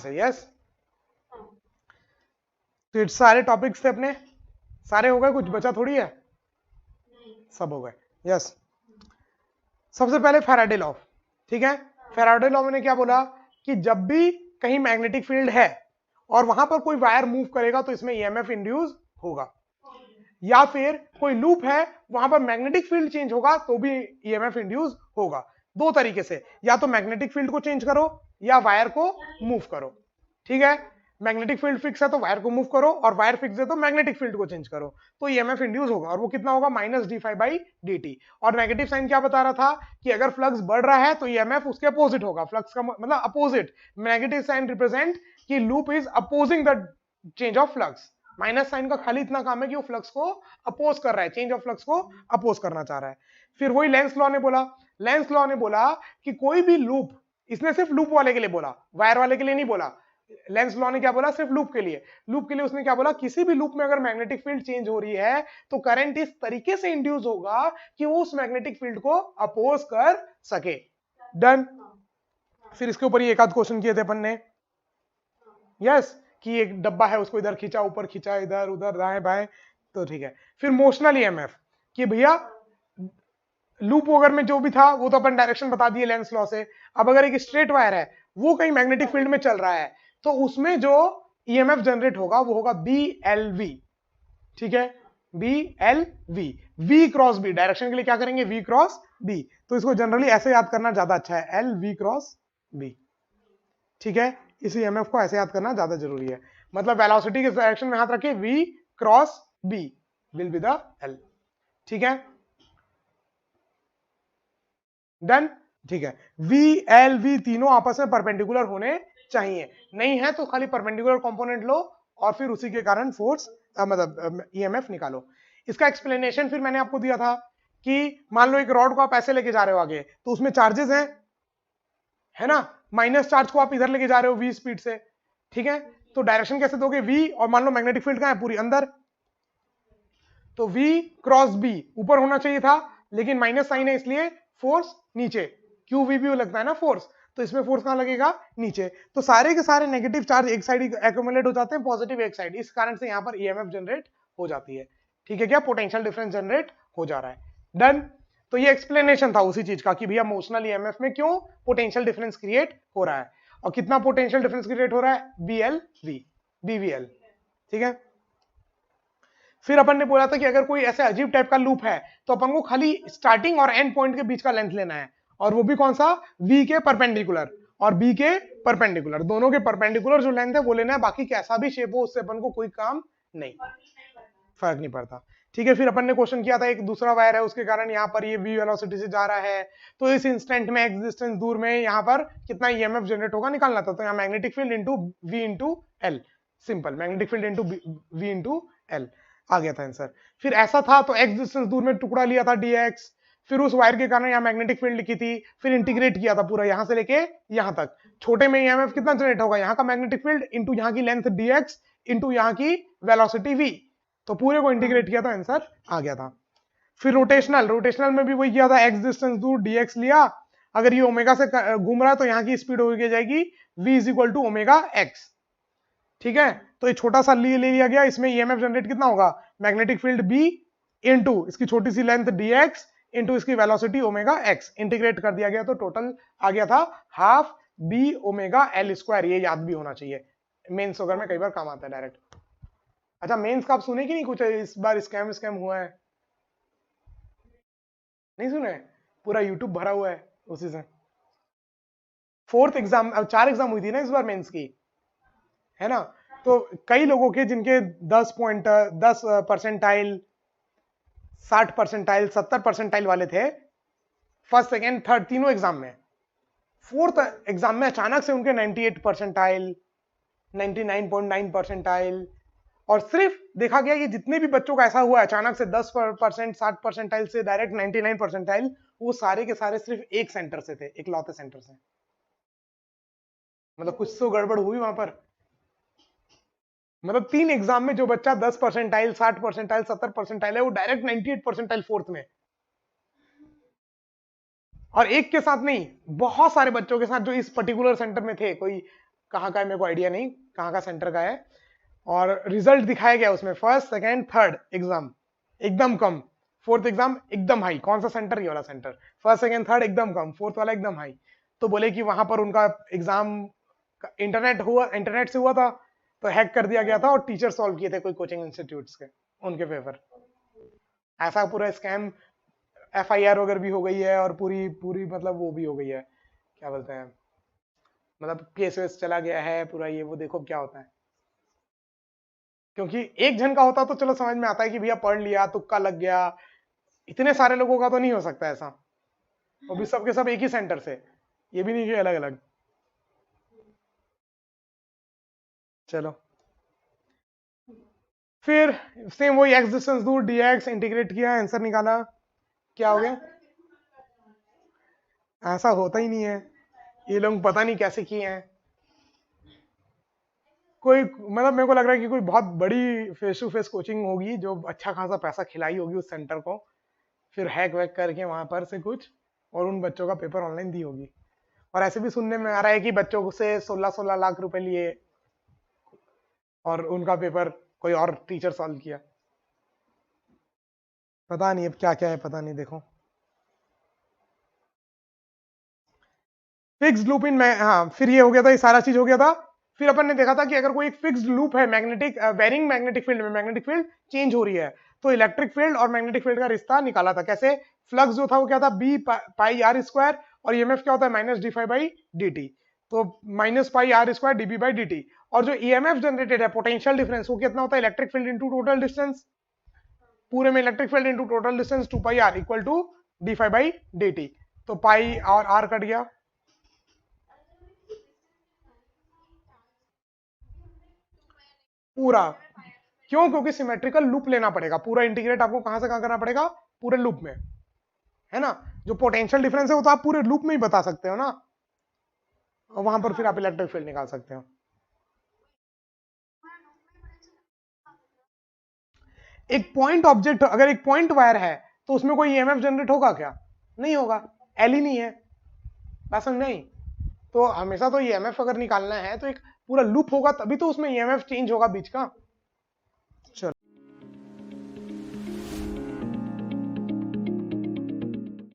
से, यस। तो ये सारे टॉपिक्स थे अपने, सारे हो गए, कुछ बचा थोड़ी है, सब हो गए, यस। सबसे पहले फैराडे लॉ, ठीक है। फैराडे लॉ में क्या बोला कि जब भी कहीं मैग्नेटिक फील्ड है और वहां पर कोई वायर मूव करेगा तो इसमें ईएमएफ इंड्यूस होगा, या फिर कोई लूप है वहां पर मैग्नेटिक फील्ड चेंज होगा तो भी ईएमएफ इंड्यूस होगा। दो तरीके से, या तो मैग्नेटिक फील्ड को चेंज करो या वायर को मूव करो, ठीक है। मैग्नेटिक फील्ड फिक्स है तो वायर को मूव करो, और वायर फिक्स है तो मैग्नेटिक फील्ड को चेंज करो, तो ईएमएफ इंड्यूस होगा। और वो कितना होगा, -d∅/dt। और नेगेटिव साइन क्या बता रहा था कि अगर फ्लक्स बढ़ रहा है तो ईएमएफ उसके अपोजिट होगा, फ्लक्स का मतलब अपोजिट। नेगेटिव साइन रिप्रेजेंट कि loop is opposing the change of flux. Minus sign का खाली इतना काम है कि वो फ्लक्स को अपोज कर रहा है, चेंज ऑफ फ्लक्स को अपोज करना चाह रहा है। फिर वही लेंस लॉ ने बोला, लेंस लॉ ने बोला कि कोई भी लूप, इसने सिर्फ लूप वाले के लिए बोला, वायर वाले के लिए नहीं बोला। लेंस लॉ ने क्या बोला, सिर्फ लूप के लिए। लूप के लिए उसने क्या बोला, किसी भी लूप में अगर मैग्नेटिक फील्ड चेंज हो रही है तो करंट इस तरीके से इंड्यूस होगा कि वो उस मैग्नेटिक फील्ड को अपोज कर सके। डन। फिर इसके ऊपर ये एक आध क्वेश्चन किए थे अपन ने, यस, कि एक डब्बा है उसको इधर खींचा, ऊपर खींचा, इधर उधर दाएं बाएं, तो ठीक है। फिर मोशनल ईएमएफ, कि भैया लूप वगैरह में जो भी था वो तो अपन डायरेक्शन बता दिए लेंस लॉ से। अब अगर एक स्ट्रेट वायर है वो कहीं मैग्नेटिक फील्ड में चल रहा है तो उसमें जो ईएमएफ जनरेट होगा वो होगा BLV, ठीक है, BLV, V cross B। Direction के लिए क्या करेंगे, V क्रॉस B। तो इसको जनरली ऐसे याद करना ज्यादा अच्छा है, LV क्रॉस B, ठीक है। इस ईएमएफ को ऐसे याद करना ज्यादा जरूरी है, मतलब वेलोसिटी के डायरेक्शन में हाथ रखिए, V cross B will be the L, ठीक है। डन, ठीक है। VLV तीनों आपस में परपेंडिकुलर होने चाहिए, नहीं है तो खाली परपेंडिकुलर कंपोनेंट लो और फिर उसी के कारण फोर्स मतलब ईएमएफ निकालो। इसका एक्सप्लेनेशन फिर मैंने आपको दिया था कि मान लो एक रॉड को आप ऐसे लेके जा रहे हो आगे, तो उसमें चार्जेस हैं, है ना। माइनस चार्ज को आप इधर लेके जा रहे हो V स्पीड से, ठीक है। तो डायरेक्शन कैसे दोगे, V, और मान लो मैग्नेटिक फील्ड कहां है, पूरी अंदर, तो V क्रॉस B ऊपर होना चाहिए था, लेकिन माइनस साइन है इसलिए फोर्स नीचे, QVB लगता है ना फोर्स, तो इसमें फोर्स कहां लगेगा, नीचे। तो सारे के सारे नेगेटिव चार्ज एक साइड एक्यूमुलेट हो जाते हैं, पॉजिटिव एक साइड, इस कारण से यहां पर ईएमएफ जनरेट हो जाती है, ठीक है। क्या पोटेंशियल डिफरेंस जनरेट हो जा रहा है। डन। तो ये एक्सप्लेनेशन था उसी चीज का कि भैया मोशनल ईएमएफ में क्यों पोटेंशियल डिफरेंस क्रिएट हो रहा है, और कितना पोटेंशियल डिफरेंस क्रिएट हो रहा है, BVL, ठीक है। फिर अपन ने बोला था कि अगर कोई ऐसे अजीब टाइप का लूप है तो अपन को खाली स्टार्टिंग और एंड पॉइंट के बीच का लेंथ लेना है, और वो भी कौन सा, V के परपेंडिकुलर और B के परपेंडिकुलर, दोनों के परपेंडिकुलर जो लेंथ है वो लेना है, बाकी कैसा भी शेप हो उससे अपन को कोई काम नहीं, फर्क नहीं पड़ता, ठीक है। फिर अपन ने क्वेश्चन किया था, एक दूसरा वायर है उसके कारण यहाँ पर ये V वेलोसिटी से जा रहा है, तो इस इंस्टेंट में x डिस्टेंस दूर में यहाँ पर कितना ईएमएफ जनरेट होगा निकालना था। तो यहाँ magnetic field into V into L, simple, magnetic field into V into L आ गया था आंसर। फिर ऐसा था तो x डिस्टेंस दूर में टुकड़ा लिया था dx, फिर उस वायर के कारण यहाँ मैग्नेटिक फील्ड लिखी थी, फिर इंटीग्रेट किया था पूरा यहां से लेके यहां तक। छोटे में ईएमएफ कितना जनरेट होगा, यहाँ का मैग्नेटिक फील्ड इंटू यहाँ की लेंथ dx इंटू यहाँ की वेलोसिटी v, तो पूरे को इंटीग्रेट किया था, आंसर आ गया था। फिर रोटेशनल में भी वही किया था, x डिस्टेंस दूर dx लिया, अगर ये ओमेगा से घूम रहा है तो यहाँ की स्पीड हो जाएगी v is equal to omega x, ठीक है। तो ये छोटा सा ले लिया गया, इसमें ईएमएफ जनरेट कितना होगा, मैग्नेटिक फील्ड B इंटू इसकी छोटी सी लेंथ dx इंटू इसकी वेलोसिटी ओमेगा x, इंटीग्रेट कर दिया गया तो टोटल आ गया था half B omega L square. ये याद भी होना चाहिए, मेंस वगैरह में कई बार काम आता है डायरेक्ट। अच्छा, मेंस का आप सुने कि नहीं कुछ इस बार स्कैम हुआ है, नहीं सुने, पूरा यूट्यूब भरा हुआ है उसी से। 4th एग्जाम, अब 4 एग्जाम हुई थी ना इस बार मेंस की, है ना। तो कई लोगों के जिनके 10 परसेंटाइल, 60 परसेंटाइल, 70 परसेंटाइल वाले थे फर्स्ट सेकेंड थर्ड तीनों एग्जाम में, 4th एग्जाम में अचानक से उनके 98 परसेंटाइल, 99.9 परसेंटाइल, और सिर्फ देखा गया कि जितने भी बच्चों का ऐसा हुआ अचानक से 10%, 60 परसेंटाइल से डायरेक्ट 99 परसेंटाइल, वो सारे के सारे सिर्फ एक सेंटर से थे, एक लौते सेंटर से। मतलब कुछ तो गड़बड़ हुई वहां पर, मतलब 3 एग्जाम में जो बच्चा 10 परसेंटाइल, 60 परसेंटाइल, 70 परसेंटाइल है, वो डायरेक्ट 98 परसेंटाइल 4th में। और एक के साथ नहीं, बहुत सारे बच्चों के साथ जो इस पर्टिकुलर सेंटर में थे, कोई कहाँ का है मेरे को आइडिया नहीं, कहाँ का सेंटर का है। और रिजल्ट दिखाया गया उसमें फर्स्ट सेकंड थर्ड एग्जाम एकदम कम, फोर्थ एग्जाम एकदम हाई। कौन सा सेंटर? ये वाला सेंटर। फर्स्ट सेकंड थर्ड एकदम कम, फोर्थ वाला एकदम हाई। तो बोले कि वहां पर उनका एग्जाम इंटरनेट से हुआ था, तो हैक कर दिया गया था और टीचर सॉल्व किए थे कोई कोचिंग इंस्टीट्यूट्स के उनके पेपर। ऐसा पूरा स्कैम, FIR वगैरह भी हो गई है और पूरी पूरी मतलब वो भी हो गई है, क्या बोलते हैं, मतलब केस वेस चला गया है पूरा। ये वो देखो क्या होता है, क्योंकि एक जन का होता तो चलो समझ में आता है कि भैया पढ़ लिया, तुक्का लग गया। इतने सारे लोगों का तो नहीं हो सकता ऐसा, वो भी सबके सब एक ही सेंटर से, ये भी नहीं कि अलग अलग। चलो फिर सेम वही एक्स डिस्टेंस दूर dx इंटीग्रेट किया, आंसर निकाला, क्या हो गया? ऐसा होता ही नहीं है, ये लोग पता नहीं कैसे किए हैं। कोई मतलब मेरे को लग रहा है कि कोई बहुत बड़ी फेस टू फेस कोचिंग होगी जो अच्छा खासा पैसा खिलाई होगी उस सेंटर को, फिर हैक वैक करके वहां पर से कुछ, और उन बच्चों का पेपर ऑनलाइन दी होगी। और ऐसे भी सुनने में आ रहा है कि बच्चों से 16-16 लाख रुपए लिए और उनका पेपर कोई और टीचर सॉल्व किया। पता नहीं अब क्या क्या है, पता नहीं। देखो फिक्स्ड लूप इन, हाँ फिर ये हो गया था, ये सारा चीज हो गया था। फिर अपन ने देखा था कि अगर कोई एक फिक्स्ड लूप है मैग्नेटिक वेरिंग मैग्नेटिक फील्ड में, मैग्नेटिक फील्ड चेंज हो रही है, तो इलेक्ट्रिक फील्ड और मैग्नेटिक फील्ड का रिश्ता निकाला था कैसे। फ्लक्स जो था वो क्या था, बी पाई आर स्क्वायर, और ईएमएफ क्या होता है, minus D phi by D T. तो minus pi R square DB by D T. और जो ईएमएफ जनरेटेड है पोटेंशियल डिफरेंस, वो कितना होता है, electric field into total distance. पूरे में electric field into total distance 2 pi R equal to D phi by D T. तो पाई और आर कट गया, पूरा। क्यों? क्योंकि सिमेट्रिकल लूप लेना पड़ेगा, पूरा इंटीग्रेट आपको कहां से कहां करना पड़ेगा, पूरे लूप में, है ना। जो पोटेंशियल डिफरेंस है वो तो आप पूरे लूप में ही बता सकते हो ना, और वहां पर फिर आप इलेक्ट्रिक फील्ड निकाल सकते हो। एक पॉइंट ऑब्जेक्ट, अगर एक पॉइंट वायर है तो उसमें कोई ईएमएफ जनरेट होगा क्या? नहीं होगा, एल ही नहीं है, बात समझ नहीं। तो हमेशा तो ईएमएफ अगर निकालना है तो एक पूरा लूप होगा, तभी तो उसमें ईएमएफ चेंज होगा बीच का।